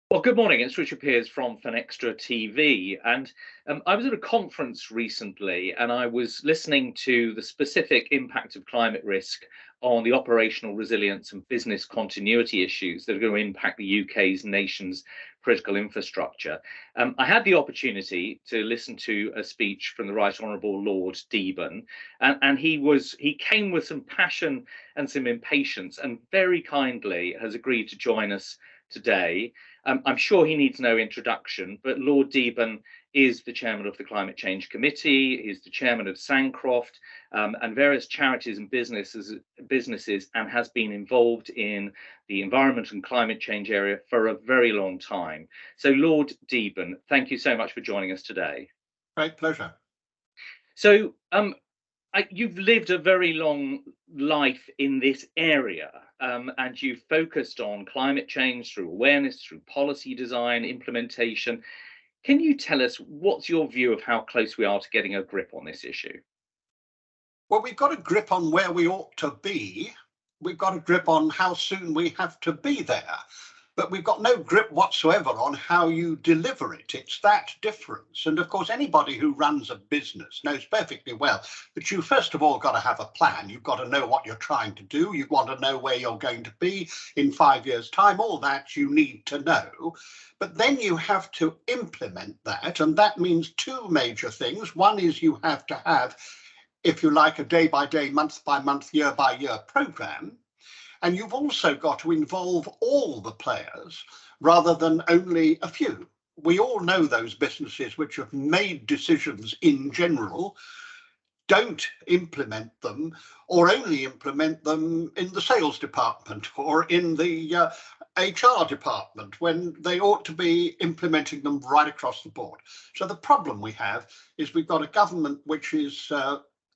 Well, good morning. It's Richard Pears from FinextraTV. And I was at a conference recently and I was listening to the specific impact of climate risk on the operational resilience and business continuity issues that are going to impact the UK's nation's critical infrastructure. I had the opportunity to listen to a speech from the Right Honourable Lord Deben, and he came with some passion and some impatience and very kindly has agreed to join us today. I'm sure he needs no introduction, but Lord Deben is the chairman of the Climate Change Committee, he's the chairman of Sancroft and various charities and businesses, and has been involved in the environment and climate change area for a very long time. So, Lord Deben, thank you so much for joining us today. Great pleasure. So, you've lived a very long life in this area, and you've focused on climate change through awareness, through policy design, implementation. Can you tell us what's your view of how close we are to getting a grip on this issue? Well, we've got a grip on where we ought to be. We've got a grip on how soon we have to be there. But we've got no grip whatsoever on how you deliver it. It's that difference. And of course, anybody who runs a business knows perfectly well that you first of all got to have a plan. You've got to know what you're trying to do. You want to know where you're going to be in 5 years' time. All that you need to know. But then you have to implement that. And that means two major things. One is you have to have, if you like, a day-by-day, month-by-month, year-by-year program. And you've also got to involve all the players rather than only a few. We all know those businesses which have made decisions in general, don't implement them, or only implement them in the sales department or in the HR department, when they ought to be implementing them right across the board. So the problem we have is we've got a government which is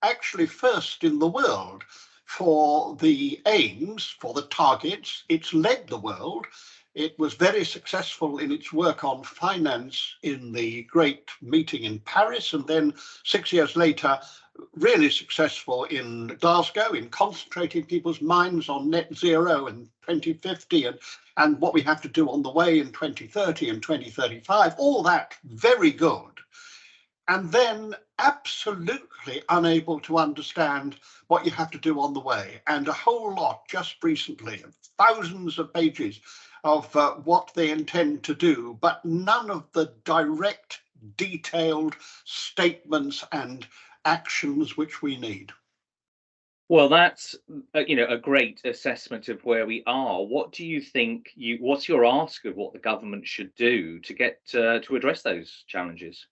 actually first in the world for the aims, for the targets. It's led the world. It was very successful in its work on finance in the great meeting in Paris, and then 6 years later, really successful in Glasgow in concentrating people's minds on net zero in 2050 and what we have to do on the way in 2030 and 2035. All that very good. And then absolutely unable to understand what you have to do on the way. And a whole lot just recently, thousands of pages of what they intend to do, but none of the direct, detailed statements and actions which we need. Well, that's a great assessment of where we are. What do you think? What's your ask of what the government should do to get to address those challenges?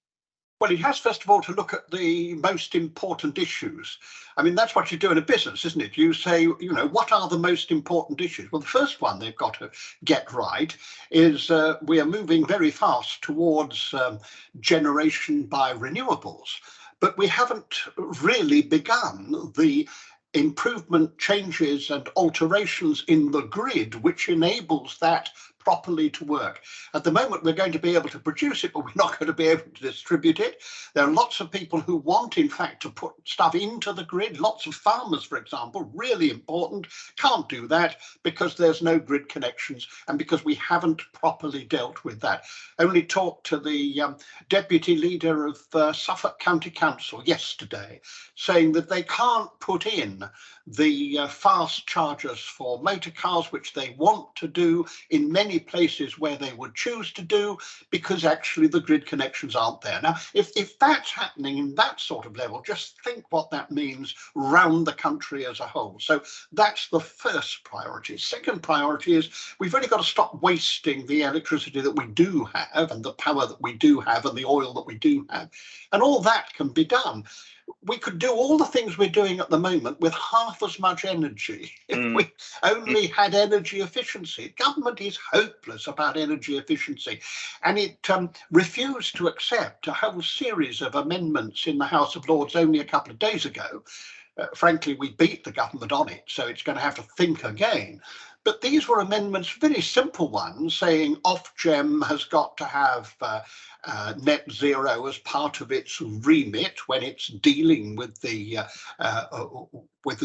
Well, it has, first of all, to look at the most important issues. I mean, that's what you do in a business, isn't it? You say, what are the most important issues? Well, the first one they've got to get right is we are moving very fast towards generation by renewables, but we haven't really begun the improvement, changes and alterations in the grid which enables that properly to work. At the moment, we're going to be able to produce it, but we're not going to be able to distribute it. There are lots of people who want, in fact, to put stuff into the grid. Lots of farmers, for example, really important, can't do that because there's no grid connections and because we haven't properly dealt with that. Only talked to the deputy leader of Suffolk County Council yesterday, saying that they can't put in the fast chargers for motor cars, which they want to do in many places where they would choose to do, because actually the grid connections aren't there. Now, if that's happening in that sort of level, just think what that means round the country as a whole. So that's the first priority. Second priority is we've only got to stop wasting the electricity that we do have and the power that we do have and the oil that we do have. And all that can be done. We could do all the things we're doing at the moment with half as much energy if we only had energy efficiency. Government is hopeless about energy efficiency, and it refused to accept a whole series of amendments in the House of Lords only a couple of days ago. Frankly, we beat the government on it, so it's going to have to think again. But these were amendments, very simple ones, saying Ofgem has got to have net zero as part of its remit when it's dealing with the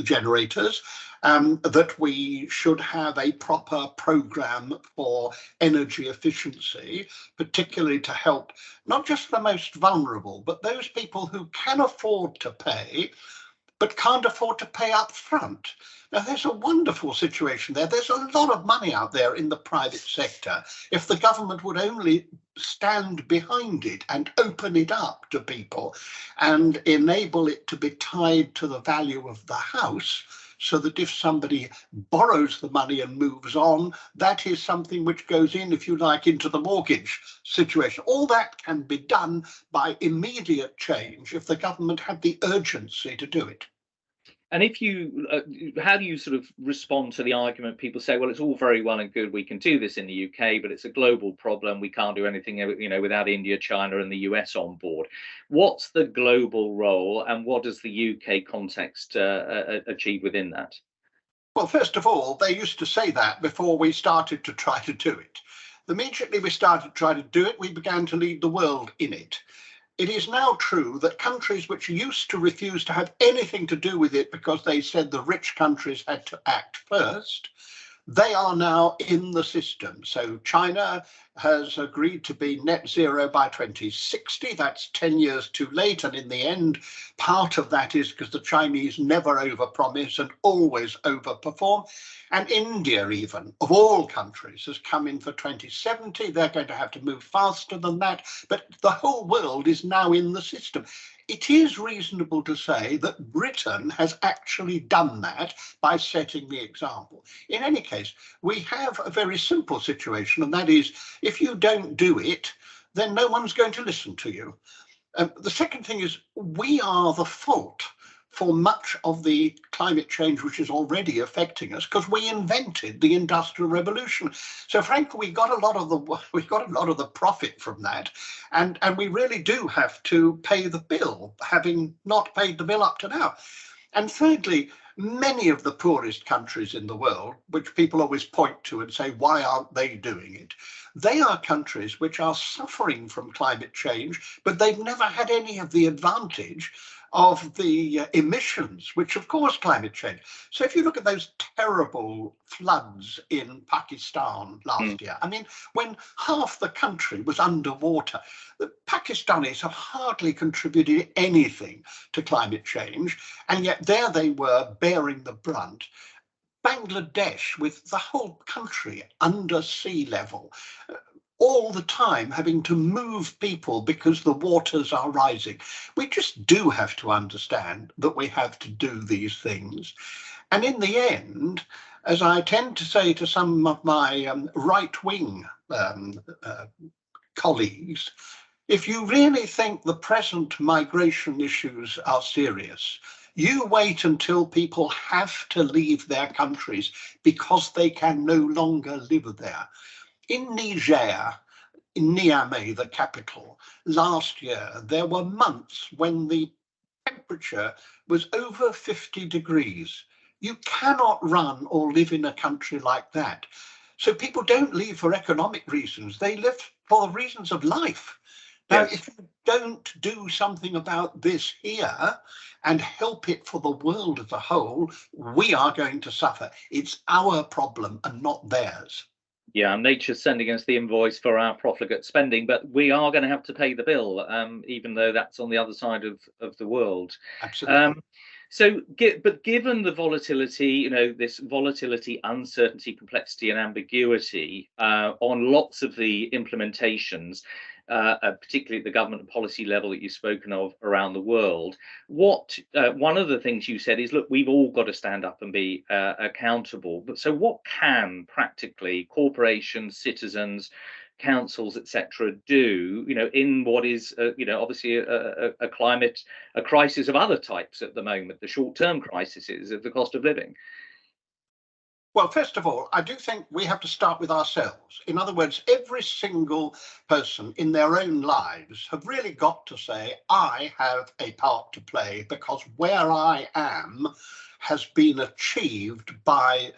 generators, that we should have a proper programme for energy efficiency, particularly to help not just the most vulnerable, but those people who can afford to pay but can't afford to pay up front. Now, there's a wonderful situation there. There's a lot of money out there in the private sector. If the government would only stand behind it and open it up to people and enable it to be tied to the value of the house, so that if somebody borrows the money and moves on, that is something which goes in, if you like, into the mortgage situation. All that can be done by immediate change if the government had the urgency to do it. And if you, how do you sort of respond to the argument? People say, well, it's all very well and good, we can do this in the UK, but it's a global problem. We can't do anything, without India, China, and the US on board. What's the global role, and what does the UK context achieve within that? Well, first of all, they used to say that before we started to try to do it. Immediately we started to try to do it, we began to lead the world in it. It is now true that countries which used to refuse to have anything to do with it because they said the rich countries had to act first, they are now in the system. So China has agreed to be net zero by 2060. That's 10 years too late. And in the end, part of that is because the Chinese never overpromise and always overperform. And India, even, of all countries, has come in for 2070. They're going to have to move faster than that. But the whole world is now in the system. It is reasonable to say that Britain has actually done that by setting the example. In any case, we have a very simple situation, and that is, if you don't do it, then no one's going to listen to you. The second thing is, we are the fault for much of the climate change which is already affecting us, because we invented the Industrial Revolution. So frankly, we got a lot of the profit from that, and we really do have to pay the bill, having not paid the bill up to now. And thirdly, many of the poorest countries in the world, which people always point to and say, why aren't they doing it? They are countries which are suffering from climate change, but they've never had any of the advantage of the emissions, which of course climate change. So if you look at those terrible floods in Pakistan last year, I mean, when half the country was underwater, the Pakistanis have hardly contributed anything to climate change, and yet there they were bearing the brunt. Bangladesh, with the whole country under sea level, all the time having to move people because the waters are rising. We just do have to understand that we have to do these things. And in the end, as I tend to say to some of my right-wing colleagues, if you really think the present migration issues are serious, you wait until people have to leave their countries because they can no longer live there. In Niger, in Niamey, the capital, last year, there were months when the temperature was over 50 degrees. You cannot run or live in a country like that. So people don't leave for economic reasons. They live for the reasons of life. Now, if you don't do something about this here and help it for the world as a whole, we are going to suffer. It's our problem and not theirs. Yeah, nature's sending us the invoice for our profligate spending, but we are going to have to pay the bill, even though that's on the other side of the world. Absolutely. But given the volatility, this volatility, uncertainty, complexity, and ambiguity on lots of the implementations, particularly at the government and policy level that you've spoken of around the world, one of the things you said is, look, we've all got to stand up and be accountable. But so what can practically corporations, citizens, councils, etc., do, in what is, obviously a crisis of other types at the moment, the short-term crises of the cost of living? Well, first of all, I do think we have to start with ourselves. In other words, every single person in their own lives have really got to say, I have a part to play, because where I am has been achieved by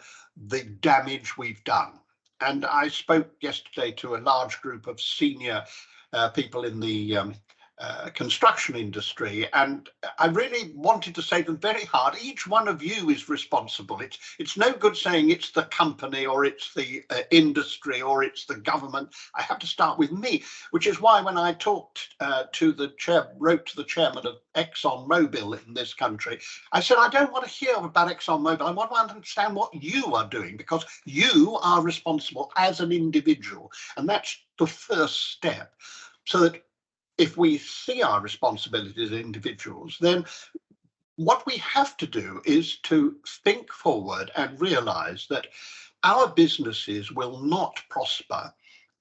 the damage we've done. And I spoke yesterday to a large group of senior people in the construction industry, and I really wanted to say to them very hard, each one of you is responsible. It's no good saying it's the company or it's the industry or it's the government. I have to start with me, which is why when I talked wrote to the chairman of ExxonMobil in this country, I said, I don't want to hear about ExxonMobil. I want to understand what you are doing, because you are responsible as an individual. And that's the first step. So that if we see our responsibility as individuals, then what we have to do is to think forward and realize that our businesses will not prosper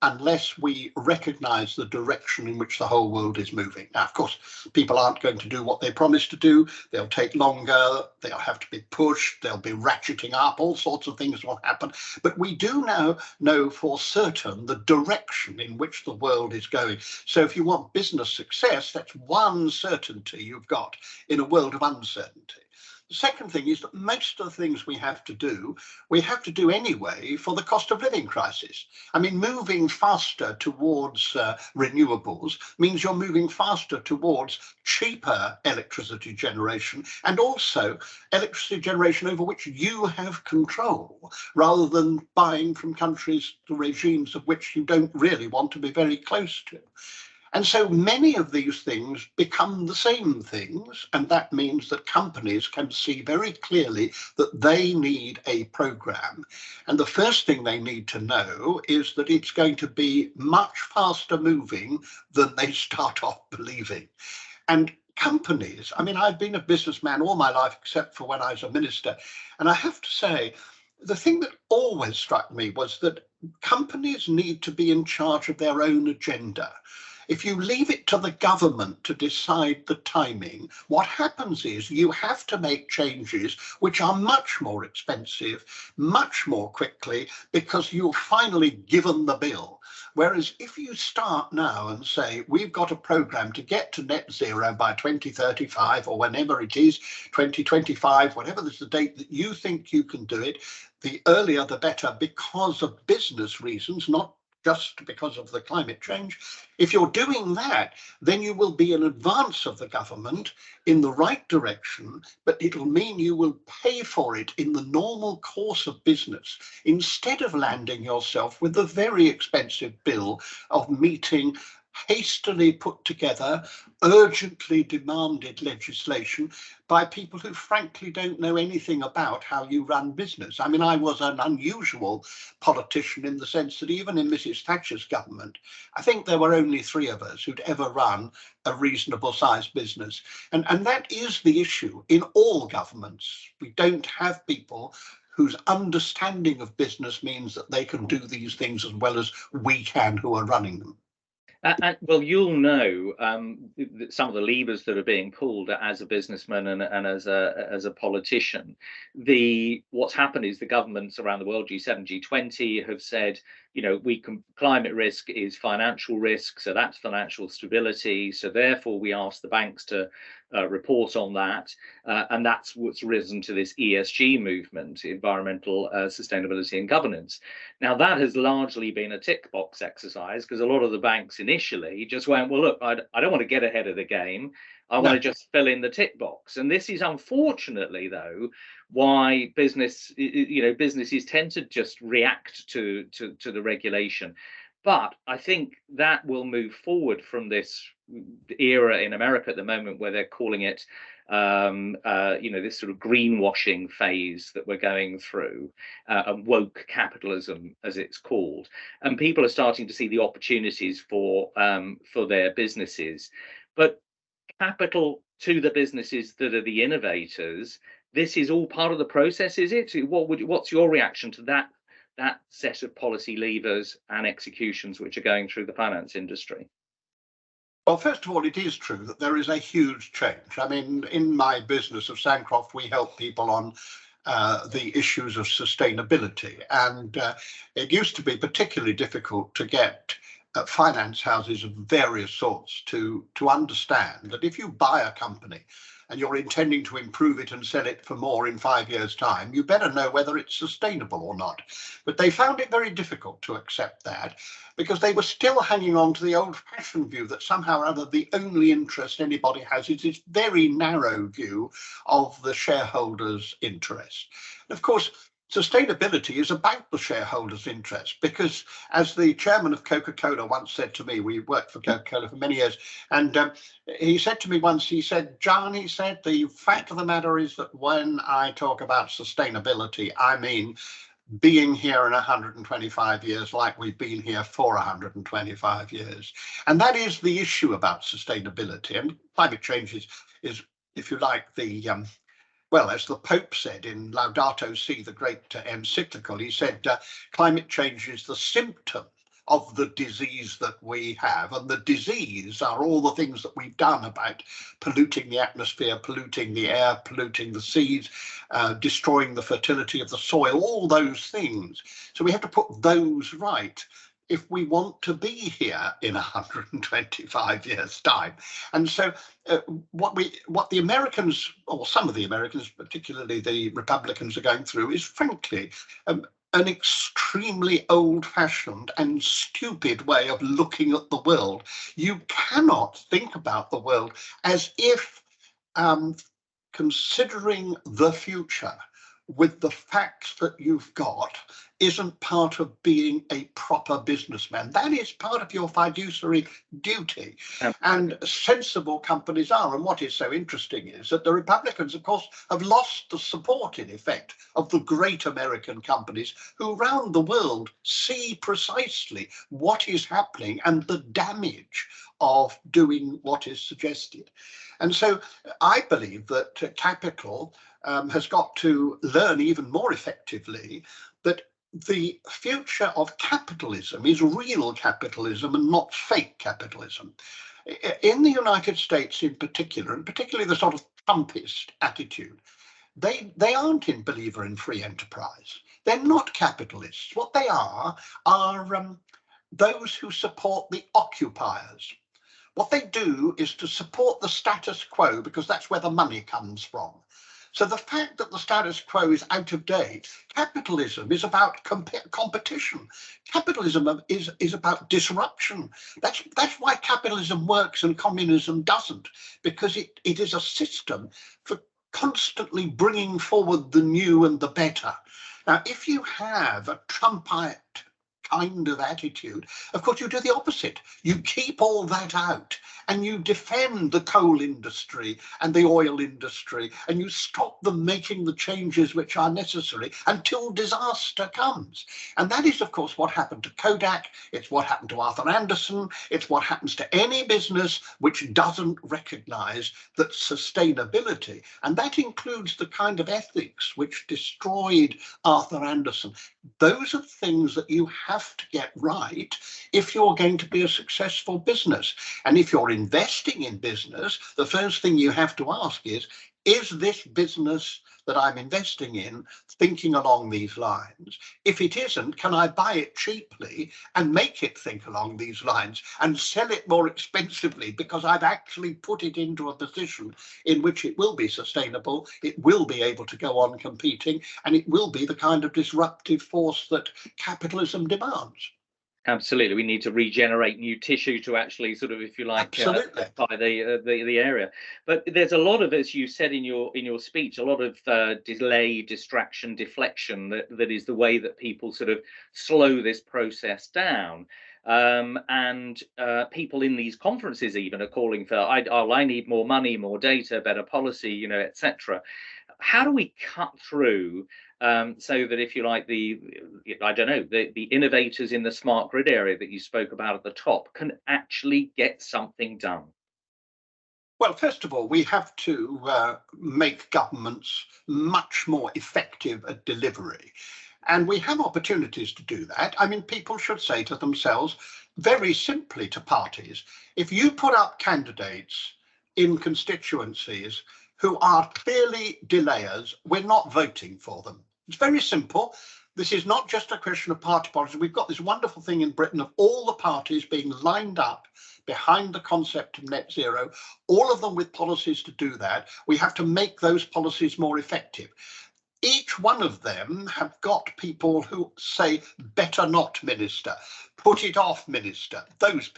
unless we recognize the direction in which the whole world is moving. Now, of course, people aren't going to do what they promised to do. They'll take longer, they'll have to be pushed, they'll be ratcheting up, all sorts of things will happen. But we do now know for certain the direction in which the world is going. So if you want business success, that's one certainty you've got in a world of uncertainty. The second thing is that most of the things we have to do anyway for the cost of living crisis. I mean, moving faster towards renewables means you're moving faster towards cheaper electricity generation, and also electricity generation over which you have control, rather than buying from countries, the regimes of which you don't really want to be very close to. And so many of these things become the same things, and that means that companies can see very clearly that they need a program. And the first thing they need to know is that it's going to be much faster moving than they start off believing. And companies, I mean, I've been a businessman all my life except for when I was a minister, and I have to say, the thing that always struck me was that companies need to be in charge of their own agenda. If you leave it to the government to decide the timing, what happens is you have to make changes which are much more expensive, much more quickly, because you're finally given the bill. Whereas if you start now and say, we've got a program to get to net zero by 2035, or whenever it is, 2025, whatever is the date that you think you can do it, the earlier the better, because of business reasons, not just because of the climate change. If you're doing that, then you will be in advance of the government in the right direction, but it'll mean you will pay for it in the normal course of business, instead of landing yourself with a very expensive bill of meeting hastily put together, urgently demanded legislation by people who frankly don't know anything about how you run business. I mean, I was an unusual politician in the sense that even in Mrs. Thatcher's government, I think there were only 3 of us who'd ever run a reasonable sized business. And that is the issue in all governments. We don't have people whose understanding of business means that they can do these things as well as we can who are running them. Well, you'll know some of the levers that are being pulled as a businessman and as a politician. What's happened is the governments around the world, G7, G20, have said, climate risk is financial risk, so that's financial stability. So therefore, we ask the banks to report on that, and that's what's risen to this ESG movement, environmental sustainability and governance. Now, that has largely been a tick box exercise, because a lot of the banks initially just went, well, look, I don't want to get ahead of the game. I want to just fill in the tick box. And this is unfortunately, though, why businesses tend to just react to the regulation. But I think that will move forward from this era in America at the moment, where they're calling it, this sort of greenwashing phase that we're going through, and woke capitalism, as it's called. And people are starting to see the opportunities for their businesses. But capital to the businesses that are the innovators, this is all part of the process, is it? What's your reaction to that set of policy levers and executions which are going through the finance industry? Well, first of all, it is true that there is a huge change. I mean, in my business of Sancroft, we help people on the issues of sustainability. And it used to be particularly difficult to get finance houses of various sorts to understand that if you buy a company and you're intending to improve it and sell it for more in 5 years' time, you better know whether it's sustainable or not. But they found it very difficult to accept that, because they were still hanging on to the old-fashioned view that somehow or other the only interest anybody has is this very narrow view of the shareholders' interest. And of course, sustainability is about the shareholders' interest, because as the chairman of Coca-Cola once said to me, we worked for Coca-Cola for many years, and he said to me once, he said, "John," he said, "the fact of the matter is that when I talk about sustainability, I mean being here in 125 years like we've been here for 125 years. And that is the issue about sustainability. And climate change is if you like, well, as the Pope said in Laudato Si, the great encyclical, he said, climate change is the symptom of the disease that we have. And the disease are all the things that we've done about polluting the atmosphere, polluting the air, polluting the seas, destroying the fertility of the soil, all those things. So we have to put those right if we want to be here in 125 years' time. And so what the Americans, or some of the Americans, particularly the Republicans, are going through is, frankly, an extremely old-fashioned and stupid way of looking at the world. You cannot think about the world as if considering the future with the facts that you've got isn't part of being a proper businessman. That is part of your fiduciary duty. And sensible companies are. And what is so interesting is that the Republicans, of course, have lost the support, in effect, of the great American companies who around the world see precisely what is happening and the damage of doing what is suggested. And so I believe that capital has got to learn even more effectively that the future of capitalism is real capitalism and not fake capitalism. In the United States in particular, and particularly the sort of Trumpist attitude, they aren't in believer in free enterprise. They're not capitalists. What they are those who support the occupiers. What they do is to support the status quo because that's where the money comes from. So the fact that the status quo is out of date, capitalism is about competition. Capitalism is about disruption. That's why capitalism works and communism doesn't, because it is a system for constantly bringing forward the new and the better. Now, if you have a Trumpite kind of attitude, of course you do the opposite. You keep all that out and you defend the coal industry and the oil industry, and you stop them making the changes which are necessary until disaster comes. And that is, of course, what happened to Kodak. It's what happened to Arthur Andersen. It's what happens to any business which doesn't recognize that sustainability, and that includes the kind of ethics which destroyed Arthur Andersen. Those are things that you have to get right if you're going to be a successful business. And if you're investing in business, the first thing you have to ask is this business that I'm investing in thinking along these lines? If it isn't, can I buy it cheaply and make it think along these lines and sell it more expensively because I've actually put it into a position in which it will be sustainable, it will be able to go on competing, and it will be the kind of disruptive force that capitalism demands. Absolutely, we need to regenerate new tissue to actually sort of, if you like, by the area. But there's a lot of, as you said in your speech, a lot of delay, distraction, deflection. That is the way that people sort of slow this process down. And people in these conferences even are calling for, I need more money, more data, better policy, you know, etc. How do we cut through so that, if you like, the innovators in the smart grid area that you spoke about at the top can actually get something done? Well, first of all, we have to make governments much more effective at delivery. And we have opportunities to do that. I mean, people should say to themselves, very simply to parties, if you put up candidates in constituencies who are clearly delayers, we're not voting for them. It's very simple. This is not just a question of party politics. We've got this wonderful thing in Britain of all the parties being lined up behind the concept of net zero, all of them with policies to do that. We have to make those policies more effective. Each one of them have got people who say, better not, Minister, put it off, Minister. Those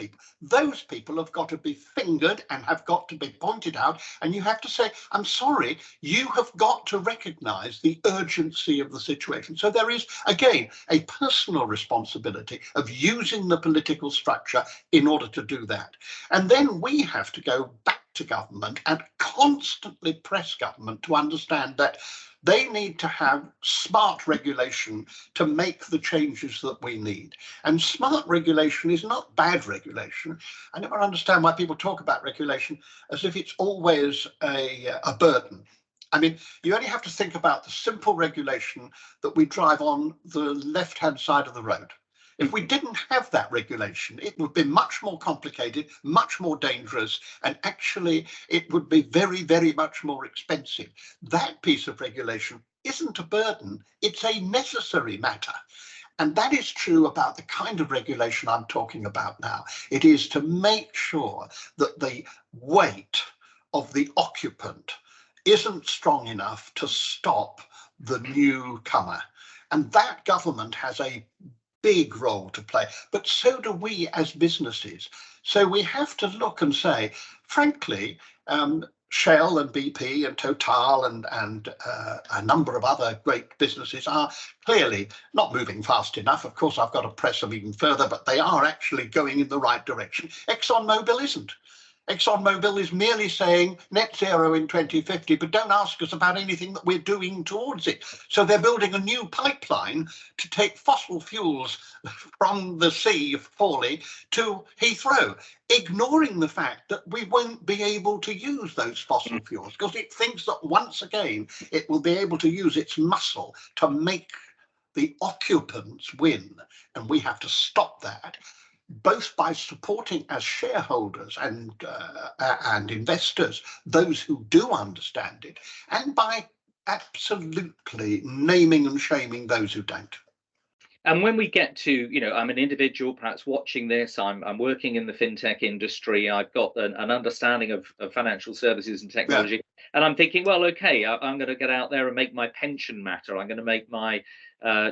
people have got to be fingered and have got to be pointed out. And you have to say, I'm sorry, you have got to recognise the urgency of the situation. So there is, again, a personal responsibility of using the political structure in order to do that. And then we have to go back to government and constantly press government to understand that they need to have smart regulation to make the changes that we need. And smart regulation is not bad regulation. I never understand why people talk about regulation as if it's always a burden. I mean, you only have to think about the simple regulation that we drive on the left-hand side of the road. If we didn't have that regulation, it would be much more complicated, much more dangerous, and actually it would be very, very much more expensive. That piece of regulation isn't a burden, it's a necessary matter. And that is true about the kind of regulation I'm talking about now. It is to make sure that the weight of the occupant isn't strong enough to stop the newcomer. And that government has a big role to play, but so do we as businesses. So we have to look and say, frankly, Shell and BP and Total and a number of other great businesses are clearly not moving fast enough. Of course, I've got to press them even further, but they are actually going in the right direction. ExxonMobil isn't. ExxonMobil is merely saying net zero in 2050, but don't ask us about anything that we're doing towards it. So they're building a new pipeline to take fossil fuels from the Sea of Forley to Heathrow, ignoring the fact that we won't be able to use those fossil fuels because it thinks that once again it will be able to use its muscle to make the occupants win. And we have to stop that, both by supporting as shareholders and investors those who do understand it, and by absolutely naming and shaming those who don't. And when we get to, you know, I'm an individual perhaps watching this, I'm working in the fintech industry, I've got an understanding of financial services and technology, yeah. And I'm thinking, well, okay, I'm going to get out there and make my pension matter, I'm going to make my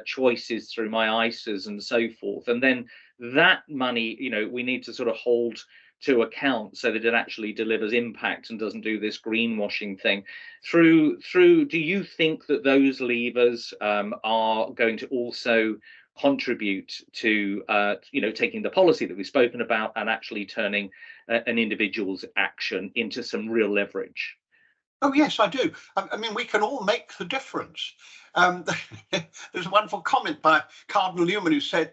choices through my ISAs and so forth. And then that money, you know, we need to sort of hold to account so that it actually delivers impact and doesn't do this greenwashing thing. Do you think that those levers are going to also contribute to you know, taking the policy that we've spoken about and actually turning an individual's action into some real leverage? Oh, yes, I do. I mean, we can all make the difference. There's a wonderful comment by Cardinal Newman who said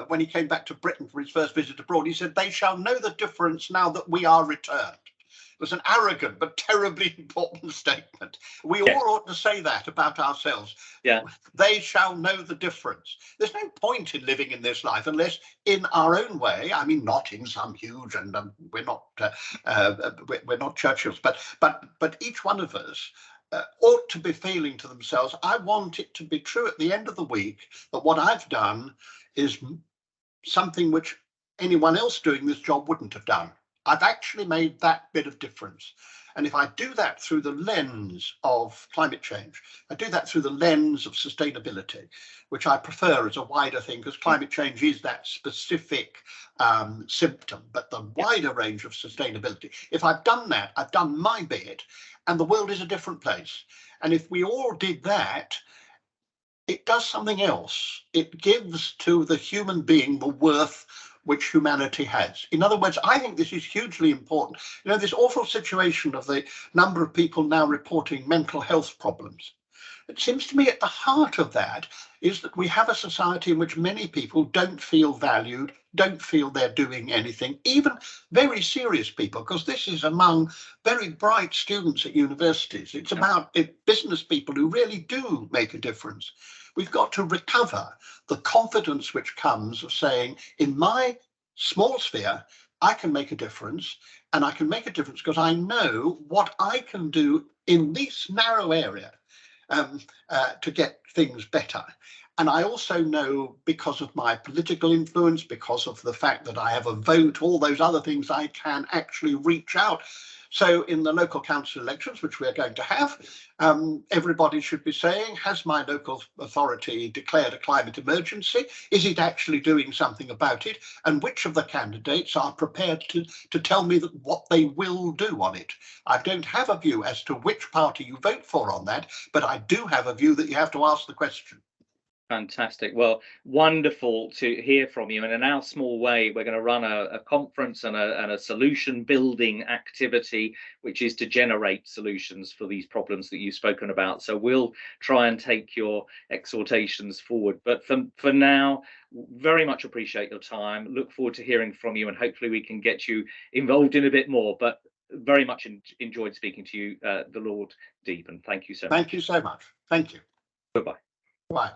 when he came back to Britain for his first visit abroad, he said, they shall know the difference now that we are returned. It was an arrogant but terribly important statement. We all ought to say that about ourselves. Yeah. They shall know the difference. There's no point in living in this life unless in our own way, I mean, not in some huge, and we're not Churchills, but each one of us ought to be feeling to themselves, I want it to be true at the end of the week that what I've done is something which anyone else doing this job wouldn't have done. I've actually made that bit of difference. And if I do that through the lens of climate change, I do that through the lens of sustainability, which I prefer as a wider thing, because climate change is that specific symptom, but the wider range of sustainability. If I've done that, I've done my bit, and the world is a different place. And if we all did that, it does something else. It gives to the human being the worth which humanity has. In other words, I think this is hugely important. You know, this awful situation of the number of people now reporting mental health problems. It seems to me at the heart of that is that we have a society in which many people don't feel valued, don't feel they're doing anything, even very serious people, because this is among very bright students at universities. It's about business people who really do make a difference. We've got to recover the confidence which comes of saying, in my small sphere, I can make a difference, and I can make a difference because I know what I can do in this narrow area to get things better. And I also know, because of my political influence, because of the fact that I have a vote, all those other things, I can actually reach out. So in the local council elections, which we're going to have, everybody should be saying, has my local authority declared a climate emergency? Is it actually doing something about it? And which of the candidates are prepared to tell me that what they will do on it? I don't have a view as to which party you vote for on that, but I do have a view that you have to ask the question. Fantastic. Well, wonderful to hear from you. And in our small way, we're going to run a conference and a solution building activity, which is to generate solutions for these problems that you've spoken about. So we'll try and take your exhortations forward. But for now, very much appreciate your time. Look forward to hearing from you, and hopefully we can get you involved in a bit more. But very much enjoyed speaking to you, the Lord Deben. Thank you so much. Thank you so much. Thank you. Goodbye. Bye.